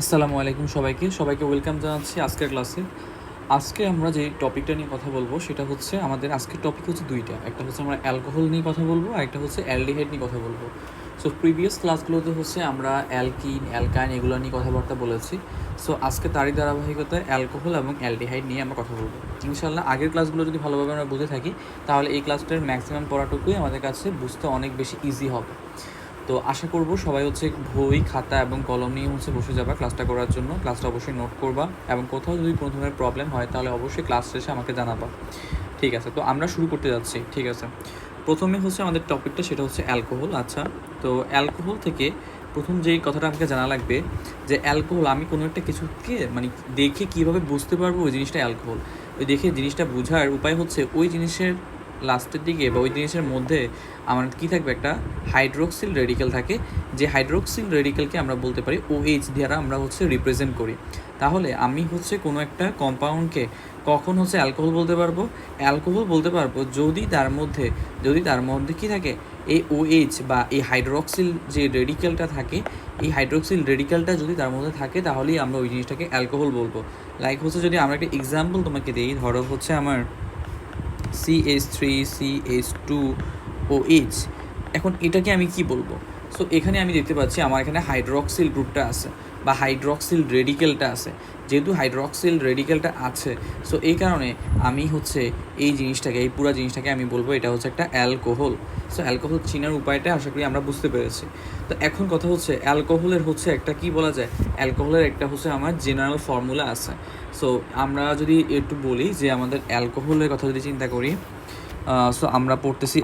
আসসালামু আলাইকুম সবাইকে ওয়েলকাম জানাচ্ছি আজকের ক্লাসে। আজকে আমরা যে টপিকটা নিয়ে কথা বলবো সেটা হচ্ছে আমাদের আজকের টপিক হচ্ছে দুইটা, একটা হচ্ছে আমরা অ্যালকোহল নিয়ে কথা বলবো আর একটা হচ্ছে অ্যালডিহাইড নিয়ে কথা বলবো। সো প্রিভিয়াস ক্লাসগুলোতে হচ্ছে আমরা অ্যালকিন অ্যালকাইন এগুলো নিয়ে কথাবার্তা বলেছি। সো আজকে তারই ধারাবাহিকতায় অ্যালকোহল এবং অ্যালডিহাইড নিয়ে আমরা কথা বলবো ইনশাআল্লাহ। আগের ক্লাসগুলো যদি ভালোভাবে আমরা বুঝে থাকি তাহলে এই ক্লাসটার ম্যাক্সিমাম পড়াটুকুই আমাদের কাছে বুঝতে অনেক বেশি ইজি হবে। তো আশা করব সবাই হচ্ছে বই খাতা এবং কলম নিয়ে হচ্ছে বসে যাবা ক্লাসটা করার জন্য। ক্লাসটা অবশ্যই নোট করবা এবং কোথাও যদি কোনো ধরনের প্রবলেম হয় তাহলে অবশ্যই ক্লাস শেষে আমাকে জানাবা। ঠিক আছে, তো আমরা শুরু করতে যাচ্ছি। ঠিক আছে, প্রথমে হচ্ছে আমাদের টপিকটা সেটা হচ্ছে অ্যালকোহল। আচ্ছা, তো অ্যালকোহল থেকে প্রথম যেই কথাটা আমাকে জানা লাগবে যে অ্যালকোহল আমি কোনো একটা কিছুকে মানে দেখে কীভাবে বুঝতে পারবো ওই জিনিসটা অ্যালকোহল। ওই দেখে জিনিসটা বোঝার উপায় হচ্ছে ওই জিনিসের লাস্টের দিকে বা ওই জিনিসের মধ্যে আমার কী থাকবে, একটা হাইড্রোক্সিল রেডিক্যাল থাকে, যে হাইড্রোক্সিল রেডিক্যালকে আমরা বলতে পারি OH দ্বারা আমরা হচ্ছে রিপ্রেজেন্ট করি। তাহলে আমি হচ্ছে কোনো একটা কম্পাউন্ডকে কখন হচ্ছে অ্যালকোহল বলতে পারবো? অ্যালকোহল বলতে পারবো যদি তার মধ্যে কী থাকে, এই OH বা এই হাইড্রোক্সিল যে রেডিক্যালটা থাকে, এই হাইড্রোক্সিল রেডিক্যালটা যদি তার মধ্যে থাকে তাহলেই আমরা ওই জিনিসটাকে অ্যালকোহল বলবো। লাইক হচ্ছে যদি আমরা একটা এক্সাম্পল তোমাকে দিই, ধরো হচ্ছে আমার CH3CH2OH। এখন এটাকে আমি কি বলবো? সো এখানে আমি দেখতে পাচ্ছি আমার এখানে হাইড্রক্সিল গ্রুপটা আছে বা হাইড্রক্সিল রেডিক্যালটা আছে। যেহেতু হাইড্রক্সিল রেডিক্যালটা আছে, সো এই কারণে আমি হচ্ছে এই জিনিসটাকে, এই পুরো জিনিসটাকে আমি বলবো এটা হচ্ছে একটা অ্যালকোহল। সো অ্যালকোহল চেনার উপায়টা আশা করি আমরা বুঝতে পেরেছি। তো এখন কথা হচ্ছে অ্যালকোহলের হচ্ছে একটা কি বলা যায়, অ্যালকোহলের একটা হচ্ছে আমার জেনারেল ফর্মুলা আছে। সো আমরা যদি একটু বলি যে আমাদের অ্যালকোহলের কথা যদি চিন্তা করি, সো আমরা পড়তেছি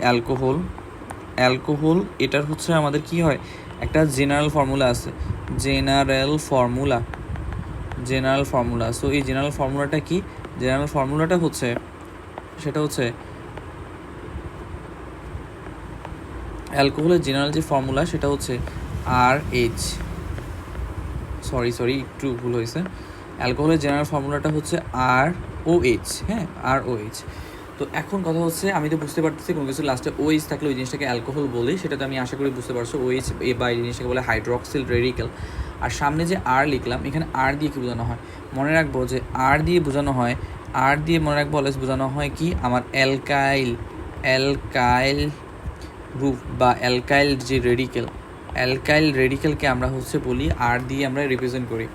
অ্যালকোহল এটার হচ্ছে আমাদের কি হয়, একটা জেনারেল ফর্মুলা আছে, জেনারেল ফর্মুলা। সো এই জেনারেল ফর্মুলাটা কি? জেনারেল ফর্মুলাটা হচ্ছে সেটা হচ্ছে অ্যালকোহলের জেনারেল যে ফর্মুলা সেটা হচ্ছে RH, সরি একটু ভুল হয়েছে। অ্যালকোহলের জেনারেল ফর্মুলাটা হচ্ছে ROH। হ্যাঁ, ROH। তো এখন কথা হচ্ছে আমি তো বুঝতে পারতেছি কোনো কিছু লাস্টে OH থাকলে ওই জিনিসটাকে অ্যালকোহল বলি, সেটা তো আমি আশা করি বুঝতে পারছো। OH বা এই জিনিসটাকে বলে হাইড্রক্সিল রেডিক্যাল। আর সামনে যে R লিখলাম, এখানে R দিয়ে কী বোঝানো হয় মনে রাখবো, যে R দিয়ে বোঝানো হয় কি, আমার অ্যালকাইল গ্রুপ বা অ্যালকাইল যে রেডিক্যালকে আমরা হচ্ছে বলি R দিয়ে আমরা রিপ্রেজেন্ট করি।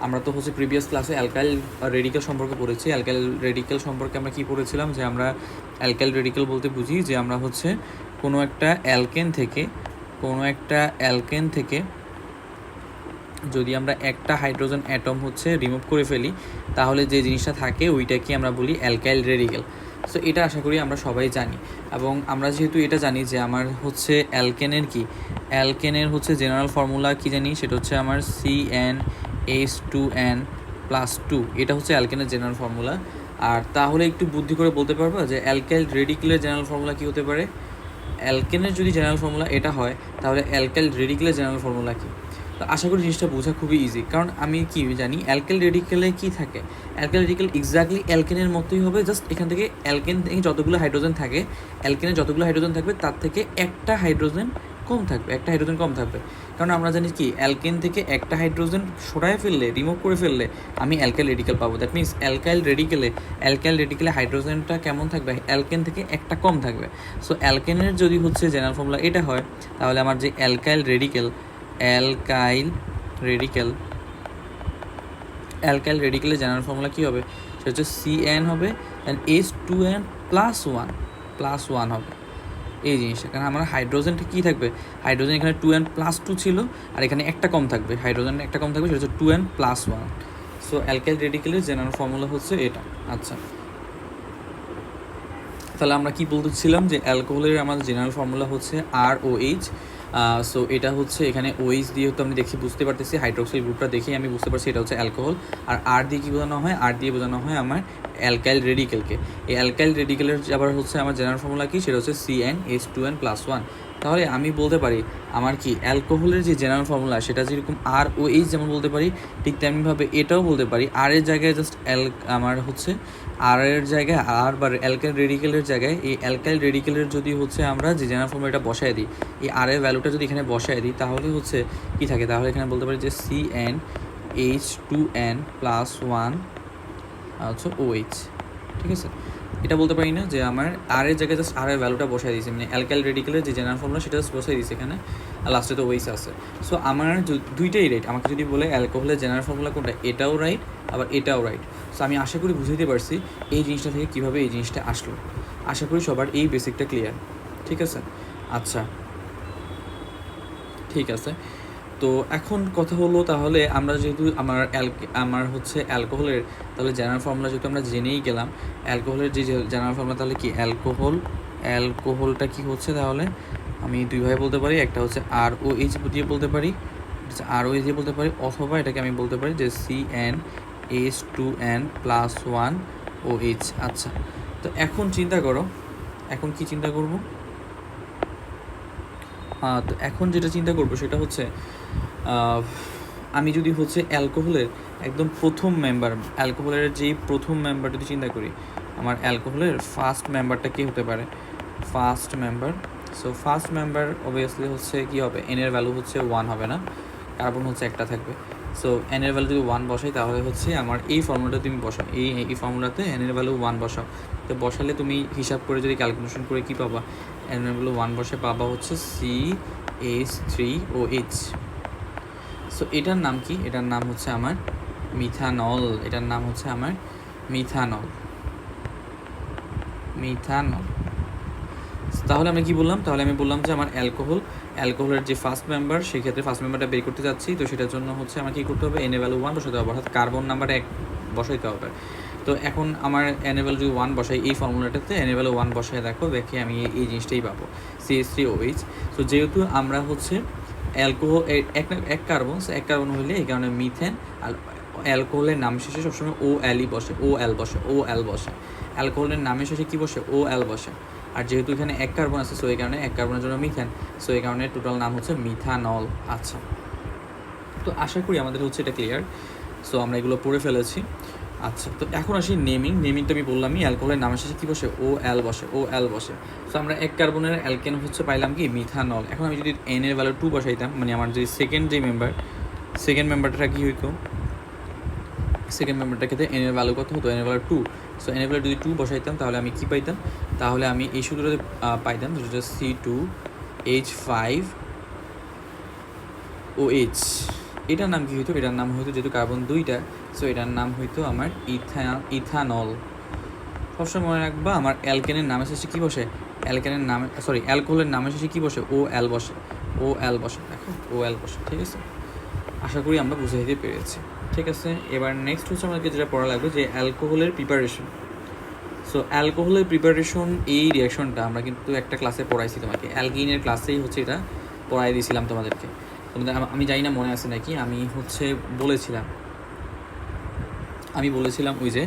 আমরা তো হচ্ছে প্রিভিয়াস ক্লাসে অ্যালকাইল রেডিক্যাল সম্পর্কে পড়েছি। অ্যালকাইল রেডিক্যাল সম্পর্কে আমরা কী পড়েছিলাম, যে আমরা অ্যালকাইল রেডিক্যাল বলতে বুঝি যে আমরা হচ্ছে কোনো একটা অ্যালকেন থেকে যদি আমরা একটা হাইড্রোজেন অ্যাটম হচ্ছে রিমুভ করে ফেলি তাহলে যে জিনিসটা থাকে ওইটাকে আমরা বলি অ্যালকাইল রেডিক্যাল। সো এটা আশা করি আমরা সবাই জানি। এবং আমরা যেহেতু এটা জানি যে আমার হচ্ছে অ্যালকেনের হচ্ছে জেনারেল ফর্মুলা কি জানি, সেটা হচ্ছে আমার CnH2n+2। এটা হচ্ছে অ্যালকেনের জেনারেল ফর্মুলা। আর তাহলে একটু বুদ্ধি করে বলতে পারবো যে অ্যালকাইল রেডিক্যালের জেনারেল ফর্মুলা কী হতে পারে? অ্যালকেনের যদি জেনারেল ফর্মুলা এটা হয় তাহলে অ্যালকাইল রেডিক্যালের জেনারেল ফর্মুলা কী? তো আশা করি জিনিসটা বোঝা খুবই ইজি, কারণ আমি কি জানি অ্যালকাইল রেডিক্যালে কী থাকে। অ্যালকাইল রেডিক্যাল এক্স্যাক্টলি অ্যালকেনের মতোই হবে, জাস্ট এখান থেকে অ্যালকেন থেকে যতগুলো হাইড্রোজেন থাকে, অ্যালকেনের যতগুলো হাইড্রোজেন থাকবে তার থেকে একটা হাইড্রোজেন কম থাকবে। কারণ আমরা জানি কি অ্যালকেন থেকে একটা হাইড্রোজেন রিমুভ করে ফেললে আমি অ্যালকাইল রেডিক্যাল পাবো। দ্যাট মিনস অ্যালকাইল রেডিক্যালে হাইড্রোজেনটা কেমন থাকবে, অ্যালকেন থেকে একটা কম থাকবে। সো অ্যালকেনের যদি হচ্ছে জেনারেল ফর্মুলা এটা হয় তাহলে আমার যে অ্যালকাইল রেডিক্যালের জেনারেল ফর্মুলা কী হবে, সেটা হচ্ছে CN হবে অ্যান্ড H2n+1 হবে এই জিনিসটা। কারণ আমার হাইড্রোজেনটা কী থাকবে, হাইড্রোজেন এখানে 2n+2 ছিল আর এখানে একটা কম থাকবে, হাইড্রোজেন একটা কম থাকবে, সেটা হচ্ছে 2n+1। সো অ্যালকাইল রেডিক্যালের জেনারেল ফর্মুলা হচ্ছে এটা। আচ্ছা, তাহলে আমরা কি বলতেছিলাম যে অ্যালকোহলের আমাদের জেনারেল ফর্মুলা হচ্ছে ROH। সো এটা হচ্ছে এখানে OH দিয়ে তো আমি বুঝতে পারতেছি, হাইড্রোক্সাইল গ্রুপটা দেখেই আমি বুঝতে পারছি এটা হচ্ছে অ্যালকোহল। আর R দিয়ে কী বোঝানো হয়, R দিয়ে বোঝানো হয় আমার অ্যালকাইল রেডিক্যালকে। এই অ্যালকাইল রেডিক্যালের আবার হচ্ছে আমার জেনারেল ফর্মুলা কি, সেটা হচ্ছে CnH2n+1। তাহলে আমি বলতে পারি আমার কি অ্যালকোহলের যে জেনারেল ফর্মুলা সেটা যেরকম ROH যেমন বলতে পারি, ঠিক তেমনিভাবে এটাও বলতে পারি। আর এর জায়গায় জাস্ট আমার হচ্ছে আর এর জায়গায় আর বা অ্যালকাইল রেডিক্যালের জায়গায় এই অ্যালকাইল রেডিক্যালের যদি হচ্ছে আমরা যে জেনারেল ফর্মুলাটা বসায় দিই, এই আর এর ভ্যালুটা যদি এখানে বসায় দিই তাহলে হচ্ছে কি থাকে, তাহলে এখানে বলতে পারি যে CnO H2N প্লাস 1 হচ্ছে OH, ঠিক আছে। এটা বলতে পারি না যে আমার আর এর জায়গায় জাস্ট আর এর ভ্যালুটা বসাই দিয়েছি, মানে অ্যালকাইল রেডিকেলের যে জেনারেল ফর্মুলা সেটা জাস্ট বসাই দিয়েছি এখানে, আর লাস্টে তো ওইস আছে। সো আমার দুইটাই রাইট। আমাকে যদি বলে অ্যালকোহলের জেনারেল ফর্মুলা কোনটা, এটাও রাইট আবার এটাও রাইট। সো আমি আশা করি বুঝাইতে পারছি এই জিনিসটা থেকে কীভাবে এই জিনিসটা আসলো। আশা করি সবার এই বেসিকটা ক্লিয়ার, ঠিক আছে। আচ্ছা, ঠিক আছে। তো এখন কথা হলো তাহলে আমরা যেহেতু আমার হচ্ছে অ্যালকোহলের তাহলে জেনারেল ফর্মুলা যেহেতু আমরা জেনেই গেলাম, অ্যালকোহলের যে জেনারেল ফর্মুলা তাহলে কি অ্যালকোহলটা কি হচ্ছে, তাহলে আমি দুইভাবে বলতে পারি। একটা হচ্ছে ROH দিয়ে বলতে পারি, ROH দিয়ে বলতে পারি, অথবা এটাকে আমি বলতে পারি যে CnH2n প্লাস 1 OH। আচ্ছা, তো এখন চিন্তা করো, এখন কি চিন্তা করব? তো এখন যেটা চিন্তা করবো সেটা হচ্ছে আমি যদি হচ্ছে অ্যালকোহলের একদম প্রথম মেম্বার, অ্যালকোহলের যেই প্রথম মেম্বার যদি চিন্তা করি, আমার অ্যালকোহলের ফার্স্ট মেম্বারটা কী হতে পারে? First member. So first member obviously হচ্ছে কী হবে, এন এর ভ্যালু হচ্ছে 1 হবে না, কার্বন হচ্ছে একটা থাকবে। সো এন এর ভ্যালু যদি 1 বসাই তাহলে হচ্ছে আমার এই ফর্মুলাটা তুমি বসাও, এই ফর্মুলাতে এন এর ভ্যালু 1 বসাও। তো বসালে তুমি হিসাব করে যদি ক্যালকুলেশন করে কী পাবা, এন এর ভ্যালু 1 বসে পাবা হচ্ছে CH3OH। সো এটার নাম কি? এটার নাম হচ্ছে আমার মিথানল। এটার নাম হচ্ছে আমার মিথানল। তাহলে আমি কি বললাম? তাহলে আমি বললাম যে আমার অ্যালকোহলের যে ফার্স্ট মেম্বার, সেক্ষেত্রে ফার্স্ট মেম্বারটা বের করতে যাচ্ছি। তো সেটার জন্য হচ্ছে আমার কী করতে হবে, এন এর ভ্যালু 1 বসাতে হবে, অর্থাৎ কার্বন নাম্বার 1 বসাইতে হবে। তো এখন আমার এন এর ভ্যালু যদি 1 বসাই, এই ফর্মুলাটাতে এন এর ভ্যালু 1 বসাই দেখে আমি এই জিনিসটাই পাবো, CH3OH। সো যেহেতু আমরা হচ্ছে অ্যালকোহল এক কার্বন, এক কার্বন হইলে এই কারণে মিথেন, আর অ্যালকোহলের নাম শেষে সবসময় OL বসে, OL বসে। অ্যালকোহলের নামের শেষে কী বসে? OL বসে। আর যেহেতু এখানে এক কার্বন আছে, সো এই কারণে এক কার্বনের জন্য মিথেন, সো এই কারণে টোটাল নাম হচ্ছে মিথানল। আচ্ছা, তো আশা করি আমাদের হচ্ছে এটা ক্লিয়ার। সো আমরা এগুলো পড়ে ফেলেছি। আচ্ছা, তো এখন আসি নেমিংটা আমি বললামই, অ্যালকোহলের নামের শেষে কী বসে? OL বসে। সো আমরা এক কার্বনের অ্যালকেন হচ্ছে পাইলাম কি? মিথানল। এখন আমি যদি এন এর ভ্যালু 2 বসাইতাম, মানে আমার যদি সেকেন্ড মেম্বারটা কী হইতো? সেকেন্ড মেম্বারটার ক্ষেত্রে এন এর ভ্যালু কত হতো? এন এর ভ্যালু 2। সো এন এর ভ্যালু যদি 2 বসাইতাম তাহলে আমি কী পাইতাম? তাহলে আমি এই সূত্রটা পাইতাম, যেটা C2H5OH। এটার নাম কী হইতো? এটার নাম হইতো, যেহেতু কার্বন 2টা, সো এটার নাম হইতো আমার ইথানল। সবসময় মনে রাখবা, আমার অ্যালকেনের নামের শেষে কী বসে? অ্যালকোহলের নামের শেষে কী বসে? OL বসে। দেখো, OL বসে, ঠিক আছে। আশা করি আমরা বুঝে দিতে পেরেছি, ঠিক আছে। এবার নেক্সট হচ্ছে আমাদেরকে যেটা পড়া লাগবে, যে অ্যালকোহলের প্রিপারেশন। সো অ্যালকোহলের প্রিপারেশন, এই রিয়াকশনটা আমরা কিন্তু একটা ক্লাসে পড়াইছি তোমাকে, অ্যালকিনের ক্লাসেই হচ্ছে এটা পড়াই দিয়েছিলাম তোমাদেরকে। আমি জানি না মনে আছে নাকি, আমি হচ্ছে বলেছিলাম ওই যে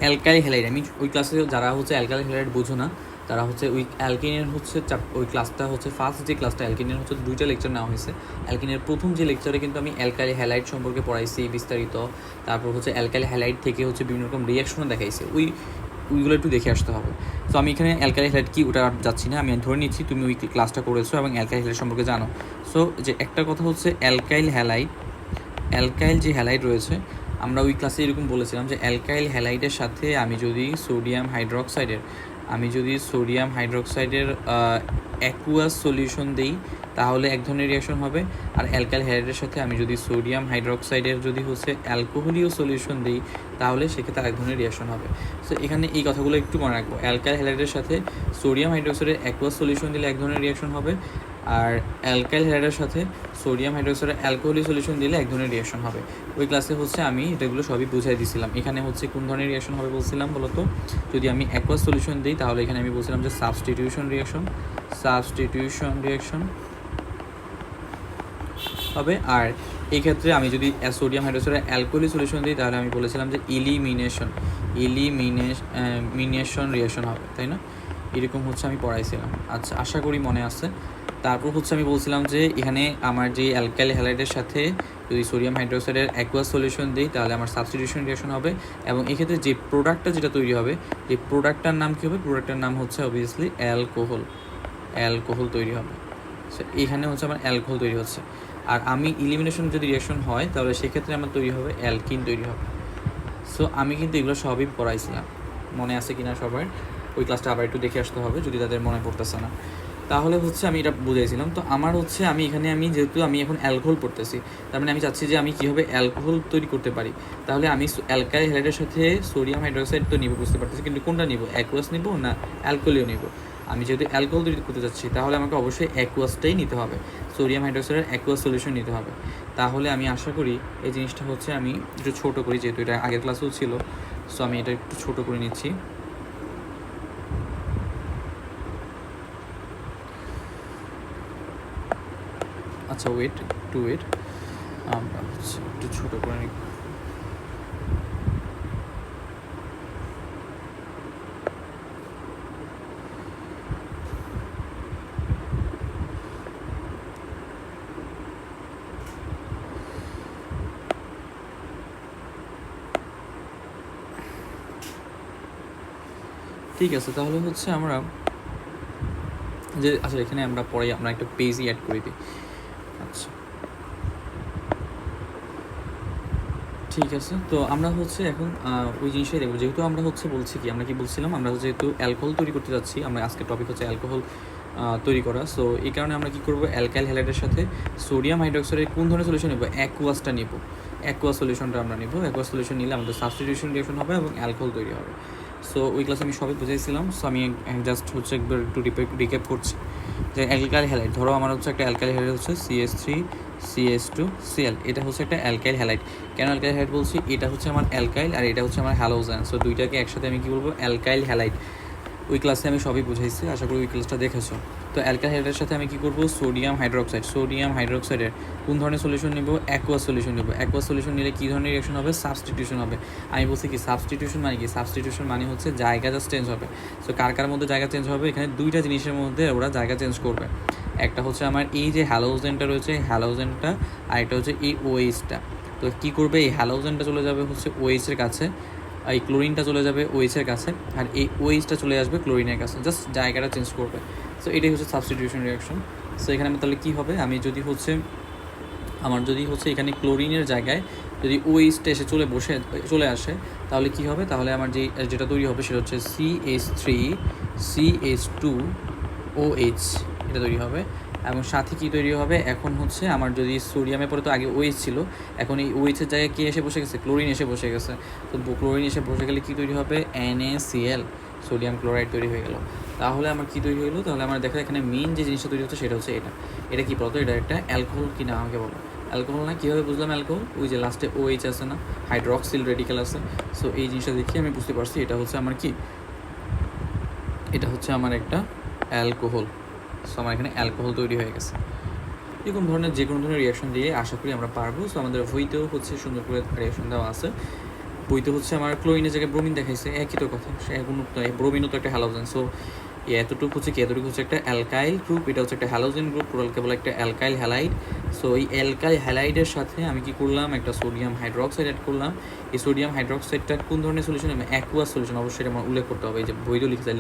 অ্যালকাইল হ্যালাইড। আমি ওই ক্লাসে যারা হচ্ছে অ্যালকাইল হ্যালাইড বোঝো না, তারা হচ্ছে ওই অ্যালকিনের হচ্ছে ওই ক্লাসটা হচ্ছে ফার্স্ট যে ক্লাসটা, অ্যালকিনের হচ্ছে 2টা লেকচার নেওয়া হয়েছে। অ্যালকিনের প্রথম যে লেকচারে কিন্তু আমি অ্যালকাইল হ্যালাইড সম্পর্কে পড়াইছি বিস্তারিত। তারপর হচ্ছে অ্যালকাইল হ্যালাইড থেকে হচ্ছে বিভিন্ন রকম রিয়াকশনও দেখাইছে, ওইগুলো একটু দেখে আসতে হবে। তো আমি এখানে অ্যালকাইল হ্যালাইড কি ওটা যাচ্ছি না, আমি ধরে নিচ্ছি তুমি ওই ক্লাসটা করেছো এবং অ্যালকাইল হ্যালাইড সম্পর্কে জানো। সো যে একটা কথা হচ্ছে অ্যালকাইল যে হ্যালাইড রয়েছে, আমরা ওই ক্লাসে এরকম বলেছিলাম যে অ্যালকাইল হ্যালাইডের সাথে আমি যদি সোডিয়াম হাইড্রোক্সাইডের অ্যাকুয়াস সলিউশন দিই তাহলে এক ধরনের রিয়াকশন হবে। আর অ্যালকাইল হ্যালাইডের সাথে আমি যদি সোডিয়াম হাইড্রোক্সাইডের যদি হচ্ছে অ্যালকোহলীয় সলিউশন দিই তাহলে সেক্ষেত্রে এক ধরনের রিয়াকশন হবে। সো এখানে এই কথাগুলো একটু মনে রাখবো, অ্যালকাইল হ্যালাইডের সাথে সোডিয়াম হাইড্রোক্সাইডের অ্যাকুয়াস সলিউশন দিলে এক ধরনের রিয়াকশন হবে, আর অ্যালকাইল হ্যালাইডের সাথে সোডিয়াম হাইড্রোক্সাইডের অ্যালকোহলিক সলিউশন দিলে এক ধরনের রিয়াকশন হবে। ওই ক্লাসে হচ্ছে আমি এটাগুলো সবই বুঝাই দিয়েছিলাম। এখানে হচ্ছে কোন ধরনের রিয়াকশন হবে বলছিলাম বলতো, যদি আমি অ্যাকুয়াস সলিউশন দিই তাহলে এখানে আমি বলছিলাম যে সাবস্টিটিউশন রিয়াকশন হবে। আর এই ক্ষেত্রে আমি যদি সোডিয়াম হাইড্রোক্সাইডের অ্যালকোহলিক সলিউশন দিই তাহলে আমি বলেছিলাম যে ইলিমিনেশন রিয়াকশন হবে, তাই না? এরকম হচ্ছে আমি পড়াইছিলাম। আচ্ছা, আশা করি মনে আছে। তারপর হচ্ছে আমি বলছিলাম যে এখানে আমার যে অ্যালকাইল হ্যালাইডের সাথে যদি সোডিয়াম হাইড্রোক্সাইডের অ্যাকুয়াস সলিউশন দিই তাহলে আমার সাবস্টিটিউশন রিয়াকশন হবে, এবং এক্ষেত্রে যে প্রোডাক্টটা যেটা তৈরি হবে, যে প্রোডাক্টটার নাম কী হবে? প্রোডাক্টটার নাম হচ্ছে অবভিয়াসলি অ্যালকোহল তৈরি হবে। সো এখানে হচ্ছে আমার অ্যালকোহল তৈরি হচ্ছে। আর আমি ইলিমিনেশন যদি রিয়াকশন হয় তাহলে সেক্ষেত্রে আমার তৈরি হবে অ্যালকিন তৈরি হবে। সো আমি কিন্তু এগুলো সবই পড়াইছিলাম, মনে আছে কিনা সবার? ওই ক্লাসটা আবার একটু দেখে আসতে হবে যদি তাদের মনে পড়তেছে না। তাহলে হচ্ছে আমি এটা বুঝাইছিলাম। তো আমার হচ্ছে আমি এখানে আমি যেহেতু আমি এখন অ্যালকোহল পড়তেছি, তার মানে আমি চাচ্ছি যে আমি কীভাবে অ্যালকোহল তৈরি করতে পারি। তাহলে আমি অ্যালকাইল হ্যালাইডের সাথে সোডিয়াম হাইড্রোক্সাইড তো নিব, বুঝতে পারতেছি, কিন্তু কোনটা নিব, অ্যাকুয়াস নিব না অ্যালকোহলিও নিব? আমি যেহেতু অ্যালকোহল তৈরি করতে যাচ্ছি তাহলে আমাকে অবশ্যই অ্যাকুয়াসটাই নিতে হবে, সোডিয়াম হাইড্রোক্সাইডের অ্যাকুয়াস সলিউশন নিতে হবে। তাহলে আমি আশা করি এই জিনিসটা হচ্ছে আমি একটু ছোটো করি, যেহেতু এটা আগের ক্লাসেও ছিল, সো আমি এটা একটু ছোটো করে নিচ্ছি। আচ্ছা ওয়েট, একটু ওয়েট, আমরা হচ্ছে একটু ছোটো করে নিই। ঠিক আছে, তাহলে হচ্ছে আমরা যে আচ্ছা এখানে আমরা পরে আমরা একটা পেজই অ্যাড করে দিই। আচ্ছা ঠিক আছে, তো আমরা হচ্ছে এখন ওই জিনিসটাই দেখবো। যেহেতু আমরা হচ্ছে বলছি কি, আমরা কি বলছিলাম, আমরা যেহেতু অ্যালকোহল তৈরি করতে যাচ্ছি, আমরা আজকের টপিক হচ্ছে অ্যালকোহল তৈরি করা। সো এই কারণে আমরা কী করবো, অ্যালকাইল হ্যালাইডের সাথে সোডিয়াম হাইড্রোক্সাইডের কোন ধরনের সলিউশন নেবো, অ্যাকুয়াসটা নেব। অ্যাকুয়াস সলিউশনটা আমরা নেব। অ্যাকুয়াস সলিউশন নিলে আমাদের সাবস্টিটিউশন রিঅ্যাকশন হবে এবং অ্যালকোহল তৈরি হবে। সো ওই ক্লাসে আমি সবই বুঝাইছিলাম। সো আমি জাস্ট হচ্ছে একবার একটু রিক্যাপ করছি যে অ্যালকাইল হ্যালাইড, ধরো আমার হচ্ছে একটা অ্যালকাইল হ্যালাইড হচ্ছে CH3CH2Cl, এটা হচ্ছে একটা অ্যালকাইল হ্যালাইড। কেন অ্যালকাইল হ্যালাইড বলছি, এটা হচ্ছে আমার অ্যালকাইল আর এটা হচ্ছে আমার হ্যালোজেন। সো দুইটাকে একসাথে আমি কী বলবো, অ্যালকাইল হ্যালাইড। ওই ক্লাসে আমি সবই বুঝাইছি, আশা করি ওই ক্লাসটা দেখেছো। তো অ্যালকাইল হ্যালাইডের সাথে আমি কী করবো, সোডিয়াম হাইড্রোক্সাইডের কোন ধরনের সলিউশন নেব, অ্যাকুয়াস সলিউশন নেব। অ্যাকুয়াস সলিউশন নিলে কী ধরনের রিঅ্যাকশন হবে, সাবস্টিটিউশন হবে। আমি বলছি কি সাবস্টিটিউশন মানে কি, সাবস্টিটিউশন মানে হচ্ছে জায়গা জাস্ট চেঞ্জ হবে। সো কার মধ্যে জায়গা চেঞ্জ হবে, এখানে দুইটা জিনিসের মধ্যে ওরা জায়গা চেঞ্জ করবে। একটা হচ্ছে আমার এই যে হ্যালোজেনটা রয়েছে, হ্যালোজেনটা, আর একটা হচ্ছে এই ওএইচটা। তো কী করবে, এই হ্যালোজেনটা চলে যাবে হচ্ছে ওএইচের কাছে, এই ক্লোরিনটা চলে যাবে ওএইচের কাছে, আর এই ওএইচটা চলে আসবে ক্লোরিনের কাছে, জাস্ট জায়গাটা চেঞ্জ করবে। সো এটাই হচ্ছে সাবস্টিটিউশন রিঅ্যাকশন। সো এখানে আমি তাহলে কী হবে, আমি যদি হচ্ছে এখানে ক্লোরিনের জায়গায় যদি ওএইচটা এসে চলে আসে, তাহলে কী হবে, তাহলে আমার যেটা তৈরি হবে সেটা হচ্ছে CH3CH2OH, এটা তৈরি হবে। এবং সাথে কী তৈরি হবে, এখন হচ্ছে আমার যদি সোডিয়ামের পরে তো আগে ওএইচ ছিল, এখন এই ওএইচের জায়গায় কী এসে বসে গেছে, ক্লোরিন এসে বসে গেছে। তো ক্লোরিন এসে বসে গেলে কী তৈরি হবে, NaCl, সোডিয়াম ক্লোরাইড তৈরি হয়ে গেল। তাহলে আমার কী তৈরি হলো, তাহলে আমরা দেখা এখানে মেইন যে জিনিসটা তৈরি হচ্ছে সেটা হচ্ছে এটা কি বলতো, এটা একটা অ্যালকোহল কিনা আমাকে বলো, অ্যালকোহল না? কীভাবে বুঝলাম অ্যালকোহল, ওই যে লাস্টে OH আছে না, হাইড্রক্সিল রেডিক্যাল আছে। সো এই জিনিসটা দেখি আমি বুঝতে পারছি এটা হচ্ছে আমার কি, এটা হচ্ছে আমার একটা অ্যালকোহল। সো আমার এখানে অ্যালকোহল তৈরি হয়ে গেছে। যে কোনো ধরনের রিয়াকশন দিয়ে আশা করি আমরা পারবো। সো আমাদের বইতেও হচ্ছে সুন্দর করে রিয়াকশন দেওয়া আছে। বইতে হচ্ছে আমার ক্লোরিনের জায়গায় ব্রোমিন দেখাইছে, একই তো কথা, সে ব্রোমিনও তো একটা হ্যালোজেন। সো এতটুকু হচ্ছে একটা অ্যালকাইল গ্রুপ, এটা হচ্ছে একটা হ্যালোজেন গ্রুপ, টোটাল কেবল একটা অ্যালকাইল হ্যালাইড। সো এই অ্যালকাইল হ্যালাইডের সাথে আমি কি করলাম, একটা সোডিয়াম হাইড্রোক্সাইড অ্যাড করলাম। এই সোডিয়াম হাইড্রোক্সাইডটা কোন ধরনের সলিউশন, অ্যাকুয়াস সলিউশন, অবশ্যই আমার উল্লেখ করতে হবে। এই যে বইতেও লিখেছে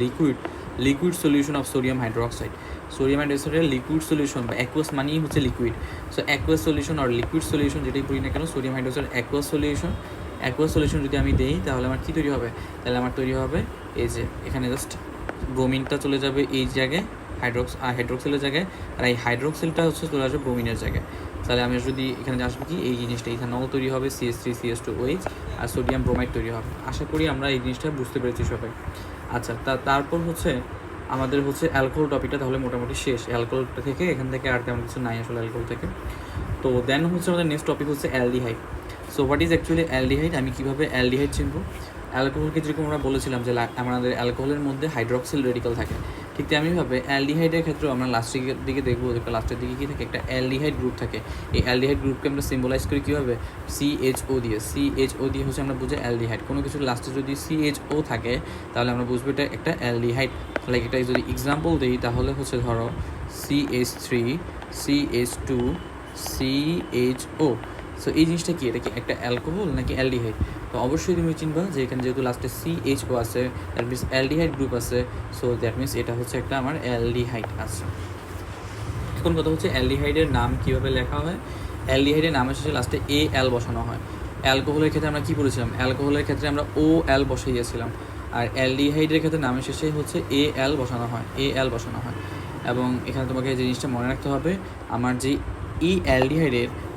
liquid solution of sodium hydroxide. Sodium হাইড্রোক্সাইডের লিকুইড সলিউশন বা অ্যাকুয়াস মানেই হচ্ছে লিকুইড। সো অ্যাকুয়াস সলিউশন আর লিকুইড সলিউশন যেটাই বলি না কেন, সোডিয়াম হাইড্রোক্সাইড অ্যাকুয়াস সলিউশন যদি আমি দেই তাহলে আমার কী তৈরি হবে, তাহলে আমার তৈরি হবে এই যে এখানে জাস্ট ব্রোমিনটা চলে যাবে এই জায়গায় হাইড্রোক্সিলের জায়গায়, আর এই হাইড্রোক্সিলটা হচ্ছে চলে আসবে ব্রোমিনের জায়গায়। তাহলে আমি যদি এখানে আসবে কি, এই জিনিসটা ইথানল তৈরি হবে, CH3CH2OH, আর সোডিয়াম ব্রোমাইড তৈরি হবে। আশা করি আমরা এই জিনিসটা বুঝতে পেরেছি সবাই। আচ্ছা, তারপর হচ্ছে আমাদের হচ্ছে অ্যালকোহল টপিকটা তাহলে মোটামুটি শেষ। অ্যালকোহলটা থেকে এখান থেকে আর তেমন কিছু নাই আসলে অ্যালকোহল থেকে। তো দেন হচ্ছে আমাদের নেক্সট টপিক হচ্ছে aldehyde. So what is actually aldehyde, আমি কীভাবে অ্যালডিহাইড চিনব। অ্যালকোহলকে যেরকম আমরা বলেছিলাম যে আমাদের অ্যালকোহলের মধ্যে হাইড্রক্সিল রেডিক্যাল থাকে, ঠিক তেমনিভাবে অ্যালডিহাইডের ক্ষেত্রেও আমরা লাস্টের দিকে দেখবো, লাস্টের দিকে কী থাকে, একটা অ্যালডিহাইড গ্রুপ থাকে। এই অ্যালডিহাইড গ্রুপকে আমরা সিম্বলাইজ করি কীভাবে, CHO দিয়ে হচ্ছে আমরা বুঝি অ্যালডিহাইড। কোনো কিছুর লাস্টে যদি CHO থাকে তাহলে আমরা বুঝবো এটা একটা অ্যালডিহাইড। লাইক এটা যদি এক্সাম্পল দিই তাহলে হচ্ছে ধরো CH3CH2CHO। সো এই জিনিসটা কি, এটা কি একটা অ্যালকোহল নাকি অ্যালডিহাইড? তো অবশ্যই তুমি চিনবা যে এখানে যেহেতু লাস্টে CHO আছে, দ্যাট মিনস অ্যালডিহাইড গ্রুপ আছে। সো দ্যাট মিনস এটা হচ্ছে একটা আমার অ্যালডিহাইড আছে। এখন কথা হচ্ছে অ্যালডিহাইডের নাম কীভাবে লেখা হয়। অ্যালডিহাইডের নামের শেষে লাস্টে এল বসানো হয়। অ্যালকোহলের ক্ষেত্রে আমরা কী পড়েছিলাম, অ্যালকোহলের ক্ষেত্রে আমরা OL বসাইয়াছিলাম, আর অ্যালডিহাইডের ক্ষেত্রে নামের শেষে হচ্ছে AL বসানো হয়, AL বসানো হয়। এবং এখানে তোমাকে যে জিনিসটা মনে রাখতে হবে, আমার যে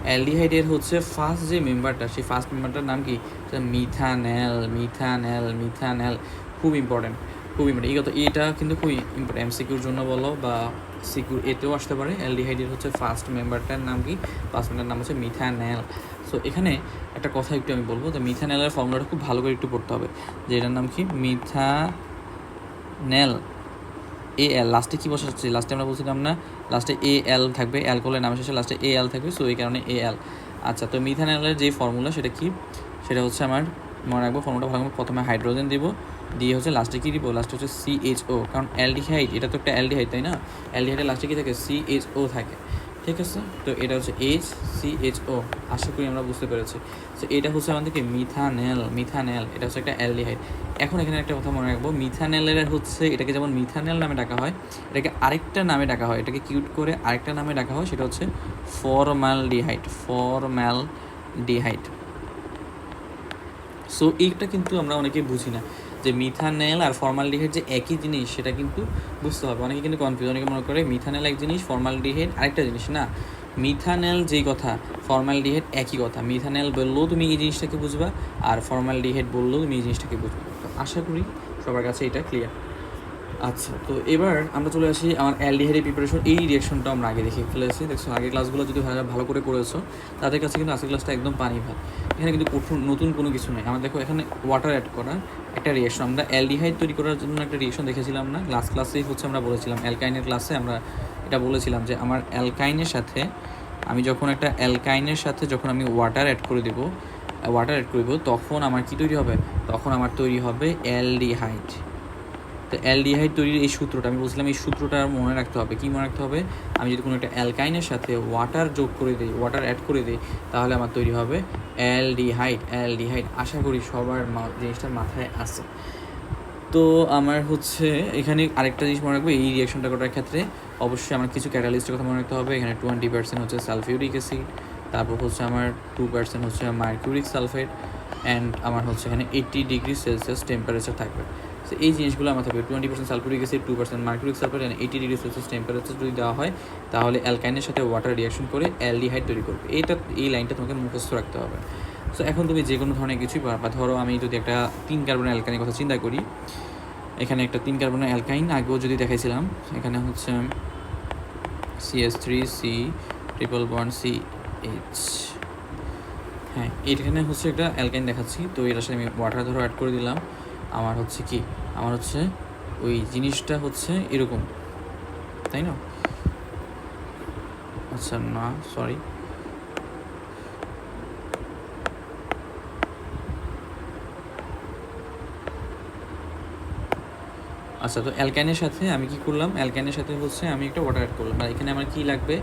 অ্যালডিহাইডের হচ্ছে ফার্স্ট যে মেম্বারটা, সেই ফার্স্ট মেম্বারটার নাম কি, মিথানেল। খুব ইম্পর্টেন্ট। এটা কিন্তু খুবই ইম্পর্টেন্ট, MCQর জন্য বলো বা সিকিউর এতেও আসতে পারে। অ্যালডিহাইডের হচ্ছে ফার্স্ট মেম্বারটার নাম কি, ফার্স্ট মেম্বারটার নাম হচ্ছে মিথানেল। সো এখানে একটা কথা একটু আমি বলবো, তো মিথানেলের ফর্মুলাটা খুব ভালো করে একটু পড়তে হবে, যে এটার নাম কি, মিথানেল। AL লাস্টে কী বসাচ্ছি, লাস্টে আমরা বলছিলাম না লাস্টে AL থাকবে, অ্যালকোহলের নামের শেষে লাস্টে AL থাকবে, সো এই কারণে AL। আচ্ছা, তো মিথানেলের যে ফর্মুলা সেটা কি, সেটা হচ্ছে আমার মনে রাখবো ফর্মুলাটা ভালো, প্রথমে হাইড্রোজেন দিব, দিয়ে হচ্ছে লাস্টে কী দিব, লাস্টে হচ্ছে CHO, কারণ অ্যালডিহাইড এটা তো একটা অ্যালডিহাইড, তাই না? অ্যালডিহাইডের লাস্টে কী থাকে, CHO থাকে, ঠিক আছে? তো এটা হচ্ছে HCHO, আশা করি আমরা বুঝতে পেরেছি। তো এটা হচ্ছে আমাদেরকে মিথানেল, এটা হচ্ছে একটা অ্যালডিহাইড। এখন এখানে একটা কথা মনে রাখবো, মিথানেলের হচ্ছে এটাকে যেমন মিথানেল নামে ডাকা হয়, এটাকে আরেকটা নামে ডাকা হয়, এটাকে কিউট করে আরেকটা নামে ডাকা হয়, সেটা হচ্ছে ফর্মালডিহাইড। সো এইটা কিন্তু আমরা অনেকেই বুঝি না, যে মিথানেল আর ফর্মালডিহাইড যে একই জিনিস, সেটা কিন্তু বুঝতে হবে। অনেকে কিন্তু কনফিউজ, অনেকে মনে করে মিথানেল এক জিনিস, ফর্মালডিহাইড আরেকটা জিনিস। না, মিথানেল যেই কথা, ফর্মালডিহাইড একই কথা। মিথানেল বললেও তুমি এই জিনিসটাকে বুঝবা, আর ফর্মালডিহাইড বললেও তুমি এই জিনিসটাকে বুঝবা। তো আশা করি সবার কাছে এটা ক্লিয়ার। আচ্ছা, তো এবার আমরা চলে আসি আমার অ্যালডিহাইডের প্রিপারেশন। এই রিয়াকশনটা আমরা আগে দেখে ফেলেছি, দেখছো আগের ক্লাসগুলো যদি ভালো করে করেছো, তাদের কাছে কিন্তু আজকের ক্লাসটা একদম পানি ভাত। এখানে কিন্তু নতুন কোনো কিছু নেই। আমার দেখো এখানে ওয়াটার অ্যাড করার একটা রিয়েকশন, আমরা অ্যালডিহাইড তৈরি করার জন্য একটা রিয়েকশন দেখেছিলাম না, লাস্ট ক্লাসেই হচ্ছে আমরা বলেছিলাম, অ্যালকাইনের ক্লাসে আমরা এটা বলেছিলাম, যে আমার অ্যালকাইনের সাথে যখন আমি ওয়াটার অ্যাড করে দেব, তখন আমার কি তৈরি হবে, তখন আমার তৈরি হবে অ্যালডিহাইড। তো অ্যালডিহাইড তৈরির এই সূত্রটা আমি বলছিলাম, এই সূত্রটা মনে রাখতে হবে। কি মনে রাখতে হবে, আমি যদি কোনো একটা অ্যালকাইনের সাথে ওয়াটার অ্যাড করে দিই, তাহলে আমার তৈরি হবে অ্যালডিহাইড। আশা করি সবার জিনিসটার মাথায় আছে। তো আমার হচ্ছে এখানে আরেকটা জিনিস মনে রাখবো, এই রিয়াকশনটা করার ক্ষেত্রে অবশ্যই আমার কিছু ক্যাটালিস্টের কথা মনে রাখতে হবে। এখানে 20% হচ্ছে সালফিউরিক অ্যাসিড, তারপর হচ্ছে আমার 2% হচ্ছে মার্কিউরিক সালফেট, অ্যান্ড আমার হচ্ছে এখানে 80 ডিগ্রি সেলসিয়াস টেম্পারেচার থাকবে। তো এই জিনিসগুলো আমার থাকবে, 20% sulphuric acid, 2% mercuric sulphate, and 80 degree Celsius temperature যদি দেওয়া হয়, তাহলে অ্যালকাইনের সাথে ওয়াটার রিয়াকশন করে অ্যালডিহাইড তৈরি করবে। এই লাইনটা তোমাকে মুখস্থ রাখতে হবে। সো এখন তুমি যে কোনো ধরনের কিছুই পারবা। ধরো আমি যদি একটা 3 কার্বনের অ্যালকাইনের কথা চিন্তা করি, এখানে একটা 3 কার্বনের অ্যালকাইন আগেও যদি দেখাইছিলাম, এখানে হচ্ছে CH3C ট্রিপল বন্ড CH, হ্যাঁ এখানে হচ্ছে একটা অ্যালকাইন দেখাচ্ছি। তো এটার সাথে আমি ওয়াটার ধরো অ্যাড করে দিলাম, আমার হচ্ছে কি, আমার হচ্ছে ওই জিনিসটা হচ্ছে এরকম, তাই না? আচ্ছা না, সরি, আচ্ছা, তো অ্যালকাইনের সাথে আমি কি করলাম, অ্যালকাইনের সাথে হচ্ছে আমি একটা ওয়াটার অ্যাড করলাম, আর এখানে আমার কি লাগবে,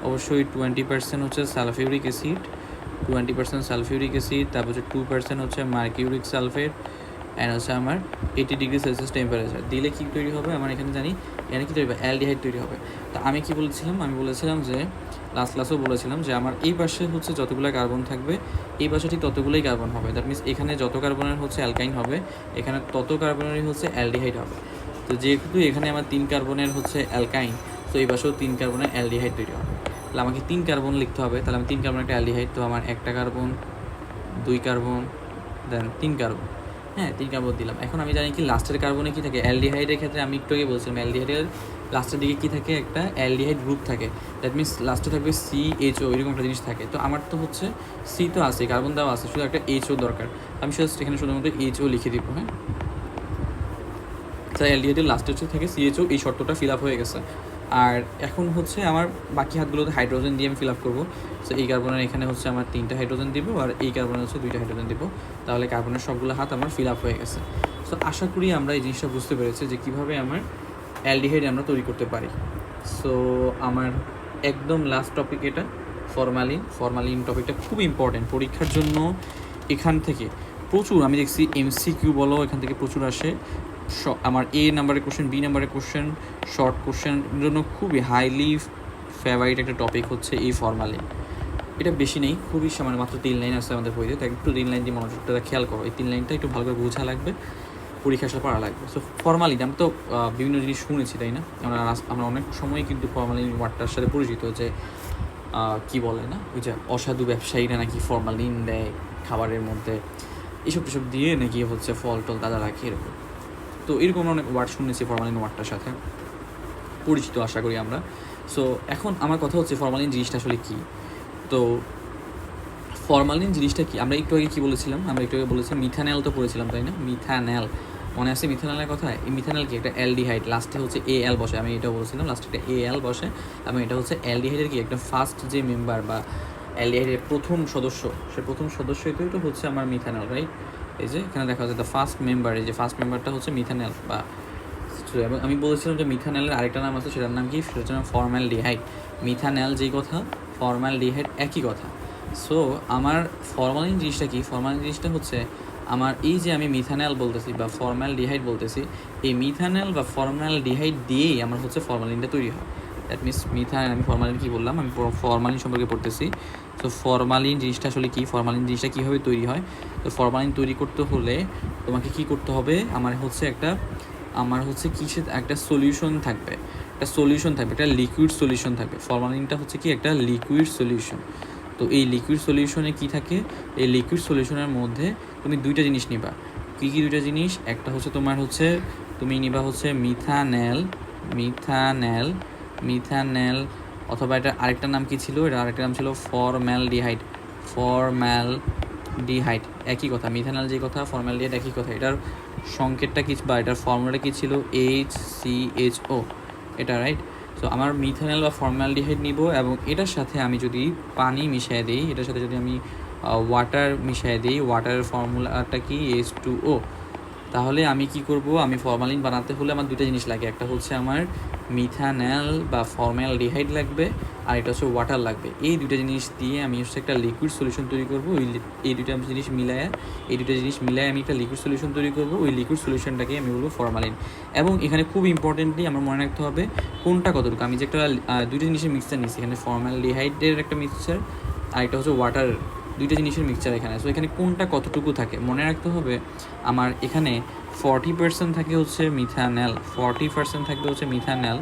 অবশ্যই 20% হচ্ছে সালফিউরিক অ্যাসিড, তারপর হচ্ছে 2% হচ্ছে মার্কিউরিক সালফেট, অ্যান্ড হচ্ছে আমার 80 ডিগ্রি সেলসিয়াস টেম্পারেচার দিলে কি তৈরি হবে, আমার এখানে জানি এখানে কি তৈরি হবে, অ্যালডিহাইড তৈরি হবে। তো আমি কি বলেছিলাম, যে লাস্ট ক্লাসেও বলেছিলাম, যে আমার এই পাশে হচ্ছে যতগুলো কার্বন থাকবে, এই পাশে ঠিক ততগুলোই কার্বন হবে। দ্যাট মিনস এখানে যত কার্বনের হচ্ছে অ্যালকাইন হবে, এখানে তত কার্বনেরই হচ্ছে অ্যালডিহাইড হবে। তো যেহেতু এখানে আমার 3 কার্বনের হচ্ছে অ্যালকাইন, তো এই পাশেও 3 কার্বনের অ্যালডিহাইড তৈরি হবে। তাহলে আমাকে 3 কার্বন লিখতে হবে, তাহলে আমি 3 কার্বন একটা অ্যালডিহাইড, তো আমার 1টা কার্বন, 2 কার্বন, দেন 3 কার্বন, হ্যাঁ 3 কার্বন দিলাম। এখন আমি জানি কি লাস্টের কার্বনে কী থাকে, অ্যালডিহাইডের ক্ষেত্রে আমি একটু আগে বলছিলাম, অ্যালডিহাইডের লাস্টের দিকে কী থাকে, একটা অ্যালডিহাইড গ্রুপ থাকে। দ্যাট মিনস লাস্টে থাকবে CHO, এরকম একটা জিনিস থাকে। তো আমার তো হচ্ছে সি তো আছে, কার্বন দেওয়া আছে, শুধু একটা HO দরকার। আমি এখানে শুধুমাত্র HO লিখে দিব, হ্যাঁ। তাই অ্যালডিহাইডের লাস্টে হচ্ছে থাকে CHO, এই শর্তটা ফিল আপ হয়ে গেছে। আর এখন হচ্ছে আমার বাকি হাতগুলোতে হাইড্রোজেন দিয়ে আমি ফিল আপ করবো। সো এই কার্বনের এখানে হচ্ছে আমার 3টা হাইড্রোজেন দিব, আর এই কার্বনের হচ্ছে 2টা হাইড্রোজেন দিব। তাহলে কার্বনের সবগুলো হাত আমার ফিল আপ হয়ে গেছে। সো আশা করি আমরা এই জিনিসটা বুঝতে পেরেছি, যে কীভাবে আমার অ্যালডিহাইড আমরা তৈরি করতে পারি। সো আমার একদম লাস্ট টপিক এটা, ফরমালিন টপিকটা খুব ইম্পর্টেন্ট পরীক্ষার জন্য। এখান থেকে প্রচুর আমি দেখছি MCQ বলো, এখান থেকে প্রচুর আসে। আমার A নাম্বারের কোশ্চেন, B নাম্বারের কোশ্চেন, শর্ট কোশ্চেনের জন্য খুবই হাইলি ফেভারিট একটা টপিক হচ্ছে এই ফরমালিন। এটা বেশি নেই, খুবই সামান্য, মাত্র 3 লাইন আছে আমাদের বইতে। তো একটু 3 লাইন দিয়ে মনোযোগটা খেয়াল করো, এই 3 লাইনটা একটু ভালো করে বোঝা লাগবে, পরীক্ষা আসলে পড়া লাগবে। সো ফরমালিন আমি তো বিভিন্ন জিনিস শুনেছি, তাই না? আমরা অনেক সময় কিন্তু ফরমালিন ওয়ার্ডটার সাথে পরিচিত, যে কি বলে না, ওই যে অসাধু ব্যবসায়ীরা নাকি ফরমালিন দেয় খাবারের মধ্যে, এইসব টিসব দিয়ে নাকি হচ্ছে ফল টল তাজা রাখে, এরকম। তো এরকম অনেক ওয়ার্ড শুনেছি ফরমালিন ওয়ার্ডটার সাথে পরিচিত, আশা করি আমরা। সো এখন আমার কথা হচ্ছে ফরমালিন জিনিসটা আসলে কী। তো ফরমালিন জিনিসটা কি, আমরা একটু আগে কী বলেছিলাম, আমরা একটু আগে বলেছিলাম মিথানল তো পড়েছিলাম, তাই না? মিথানল মনে আছে মিথানলের কথা? এই মিথানল কি একটা অ্যালডিহাইড, লাস্টে হচ্ছে এল বসে, আমি এটা বলছিলাম, লাস্টে একটা এল বসে, এবং এটা হচ্ছে অ্যালডিহাইডের কি একটা ফার্স্ট যে মেম্বার বা অ্যালডিহাইডের প্রথম সদস্য, সে প্রথম সদস্যই তো হচ্ছে আমার মিথানল, রাইট? এই যে এখানে দেখা যায় দ্য ফার্স্ট মেম্বার, এই যে ফার্স্ট মেম্বারটা হচ্ছে মিথানল। বা এবং আমি বলেছিলাম যে মিথানলের আরেকটা নাম আছে, সেটার নাম কি? সেটার নাম ফর্মালডিহাইড। মিথানল যেই কথা, ফর্মালডিহাইড একই কথা। সো আমার ফরমালিন জিনিসটা কি? ফরমালিন জিনিসটা হচ্ছে আমার এই যে আমি মিথানল বলতেছি বা ফর্মালডিহাইড বলতেছি, এই মিথানল বা ফর্মালডিহাইড দিয়েই আমার হচ্ছে ফরমালিনটা তৈরি হয়। দ্যাট মিনস আমি ফরমালিন কী বললাম, আমি ফরমালিন সম্পর্কে পড়তেছি। তো ফরমালিন জিনিসটা আসলে কি, ফরমালিন জিনিসটা কীভাবে তৈরি হয়? তো ফরমালিন তৈরি করতে হলে তোমাকে কি করতে হবে? আমার হচ্ছে কিসে একটা সলিউশন থাকবে, একটা লিকুইড সলিউশন থাকবে। ফরমালিনটা হচ্ছে কি একটা লিকুইড সলিউশন। তো এই লিকুইড সলিউশনে কি থাকে? এই লিকুইড সলিউশনের মধ্যে তুমি দুইটা জিনিস নিবা। কী দুইটা জিনিস? একটা হচ্ছে তোমার হচ্ছে তুমি নিবা হচ্ছে মিথানেল, অথবা এটা আরেকটা নাম কি ছিল? এটা আরেকটা নাম ছিল ফর্মালডিহাইড। একই কথা, মিথানল যে কথা, ফর্মালডিহাইড একই কথা। এটার সংকেতটা কি বা এটার ফর্মুলাটা কী ছিল? HCHO, এটা, রাইট? সো আমার মিথানল বা ফর্মালডিহাইড নিব, এবং এটার সাথে আমি যদি পানি মিশিয়ে দিই, এটার সাথে যদি আমি ওয়াটার মিশিয়ে দিই, ওয়াটারের ফর্মুলাটা কি? H2O। তাহলে আমি কি করব? আমি ফরমালিন বানাতে হলে আমার দুটো জিনিস লাগে, একটা হচ্ছে আমার মিথানল বা ফর্মালডিহাইড লাগবে, আর এটা হচ্ছে ওয়াটার লাগবে। এই দুটো জিনিস দিয়ে আমি হচ্ছে একটা লিকুইড সলিউশন তৈরি করব। এই দুটো জিনিস মিলায় আমি একটা লিকুইড সলিউশন তৈরি করব। ওই লিকুইড সলিউশনটাকে আমি বলবো ফরমালিন। এবং এখানে খুব ইম্পর্টেন্টলি আমার মনে রাখতে হবে কোনটা কতটুকু। আমি যে একটা দুটো জিনিসের মিক্সচার নিচ্ছি, এখানে ফর্মালডিহাইডের একটা মিক্সচার, আর একটা হচ্ছে ওয়াটার, দুইটা জিনিসের মিক্সচার এখানে। সো এখানে কোনটা কতটুকু থাকে মনে রাখতে হবে। আমার এখানে 40% থাকে হচ্ছে মিথানল, 40% থাকবে হচ্ছে মিথানল,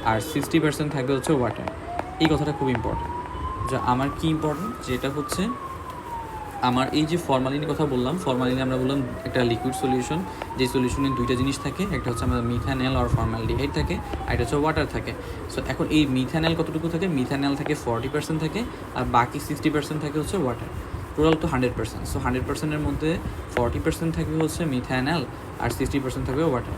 আর 60% থাকবে হচ্ছে ওয়াটার। এই কথাটা খুব ইম্পর্টেন্ট। যা আমার কি ইম্পর্টেন্ট, যেটা হচ্ছে আমার এই যে ফরমালিনের কথা বললাম, ফরমালিনে আমরা বললাম একটা লিকুইড সলিউশন, যে সলিউশনে দুইটা জিনিস থাকে, একটা হচ্ছে আমাদের মিথানল আর ফর্মালডিহাইড থাকে, আর একটা হচ্ছে ওয়াটার থাকে। সো এখন এই মিথানল কতটুকু থাকে? মিথানল থাকে 40% থাকে, আর বাকি 60% থাকে হচ্ছে ওয়াটার। টোটাল তো 100%। সো 100%-এর মধ্যে 40% থাকবে হচ্ছে মিথানল, আর 60% থাকবে ওয়াটার।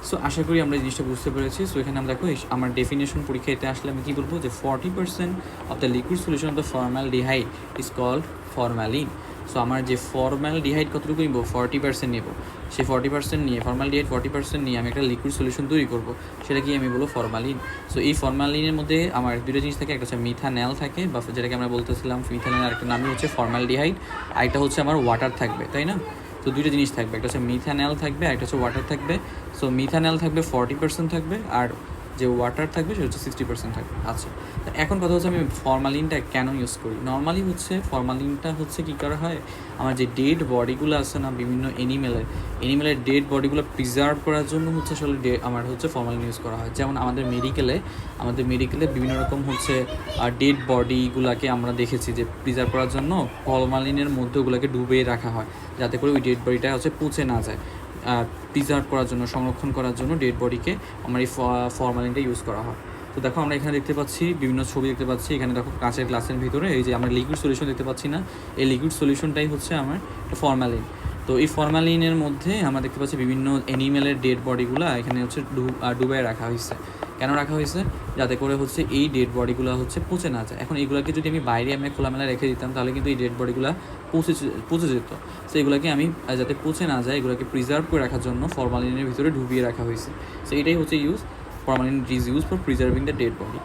সো আশা করি আমরা এই জিনিসটা বুঝতে পেরেছি। সো এখানে আমরা দেখো আমার ডেফিনেশন পরীক্ষাতে আসলে আমি কী বলবো, যে 40% of the liquid solution of the formaldehyde is called formalin. So আমার যে ফর্মালডিহাইড কতটুকু নিব? 40% নেব। সেই 40% নিয়ে, ফর্মালডিহাইড 40% নিয়ে আমি একটা লিকুইড সলিউশন তৈরি করব, সেটা কি আমি বলবো ফরমালিন। সো এই ফরমালিনের মধ্যে আমার দুটো জিনিস থাকে, একটা হচ্ছে মিথানল থাকে, বা যেটাকে আমরা বলতেছিলাম মিথানল, আরেকটা নামই হচ্ছে ফর্মালডিহাইড, আরেকটা হচ্ছে আমার ওয়াটার থাকবে, তাই না? তো দুইটা জিনিস থাকবে, একটা হচ্ছে মিথানল থাকবে, একটা হচ্ছে ওয়াটার থাকবে। সো মিথানল থাকবে 40% থাকবে, আর যে ওয়াটার থাকবে সেটা হচ্ছে 60% থাকবে। আচ্ছা, এখন কথা হচ্ছে আমি ফরমালিনটা কেন ইউজ করি। নর্মালি হচ্ছে ফরমালিনটা হচ্ছে কী করা হয়, আমার যে ডেড বডিগুলো আছে না, বিভিন্ন এনিমেলের ডেড বডিগুলো প্রিজার্ভ করার জন্য হচ্ছে আসলে আমার হচ্ছে ফরমালিন ইউজ করা হয়। যেমন আমাদের মেডিকেলে বিভিন্ন রকম হচ্ছে ডেড বডিগুলোকে আমরা দেখেছি যে প্রিজার্ভ করার জন্য ফরমালিনের মধ্যে ওগুলোকে ডুবিয়ে রাখা হয়, যাতে করে ওই ডেড বডিটা হচ্ছে পচে না যায়। প্রিজার্ভ করার জন্য, সংরক্ষণ করার জন্য ডেড বডিকে আমার এই ফরমালিনটা ইউজ করা হয়। তো দেখো আমরা এখানে দেখতে পাচ্ছি বিভিন্ন ছবি দেখতে পাচ্ছি, এখানে দেখো কাঁচের গ্লাসের ভিতরে এই যে আমরা লিকুইড সলিউশন দেখতে পাচ্ছি না, এই লিকুইড সলিউশনটাই হচ্ছে আমার ফরমালিন। তো এই ফরমালিনের মধ্যে আমরা দেখতে পাচ্ছি বিভিন্ন অ্যানিমেলের ডেড বডিগুলো এখানে হচ্ছে ডুবাই রাখা হয়েছে। কেন রাখা হয়েছে? যাতে করে হচ্ছে এই ডেড বডিগুলো হচ্ছে পচে না যায়। এখন এইগুলোকে যদি আমি বাইরে আমি খোলামেলা রেখে দিতাম, তাহলে কিন্তু এই ডেড বডিগুলো পচে যেত। সো এগুলোকে আমি যাতে পচে না যায়, এগুলোকে প্রিজার্ভ করে রাখার জন্য ফরমালিনের ভিতরে ডুবিয়ে রাখা হয়েছে। সো এটাই হচ্ছে formalin is use for preserving the dead body.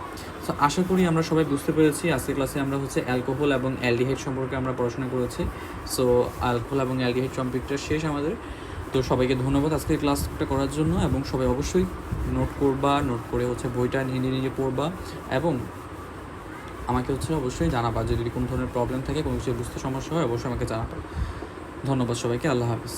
So আশা করি আমরা সবাই বুঝতে পেরেছি। আজকের ক্লাসে আমরা হচ্ছে অ্যালকোহল এবং অ্যালডিহাইড সম্পর্কে আমরা পড়াশোনা করেছি। সো অ্যালকোহল এবং অ্যালডিহাইড টপিকটা শেষ আমাদের। তো সবাইকে ধন্যবাদ আজকের ক্লাসটা করার জন্য, এবং সবাই অবশ্যই নোট করে হচ্ছে বইটা নিজে পড়বা, এবং আমাকে হচ্ছে অবশ্যই জানাবা, যদি কোনো ধরনের প্রবলেম থাকে, কোনো কিছু বুঝতে সমস্যা হয় অবশ্যই আমাকে জানাবা। ধন্যবাদ সবাইকে, আল্লাহ হাফিজ।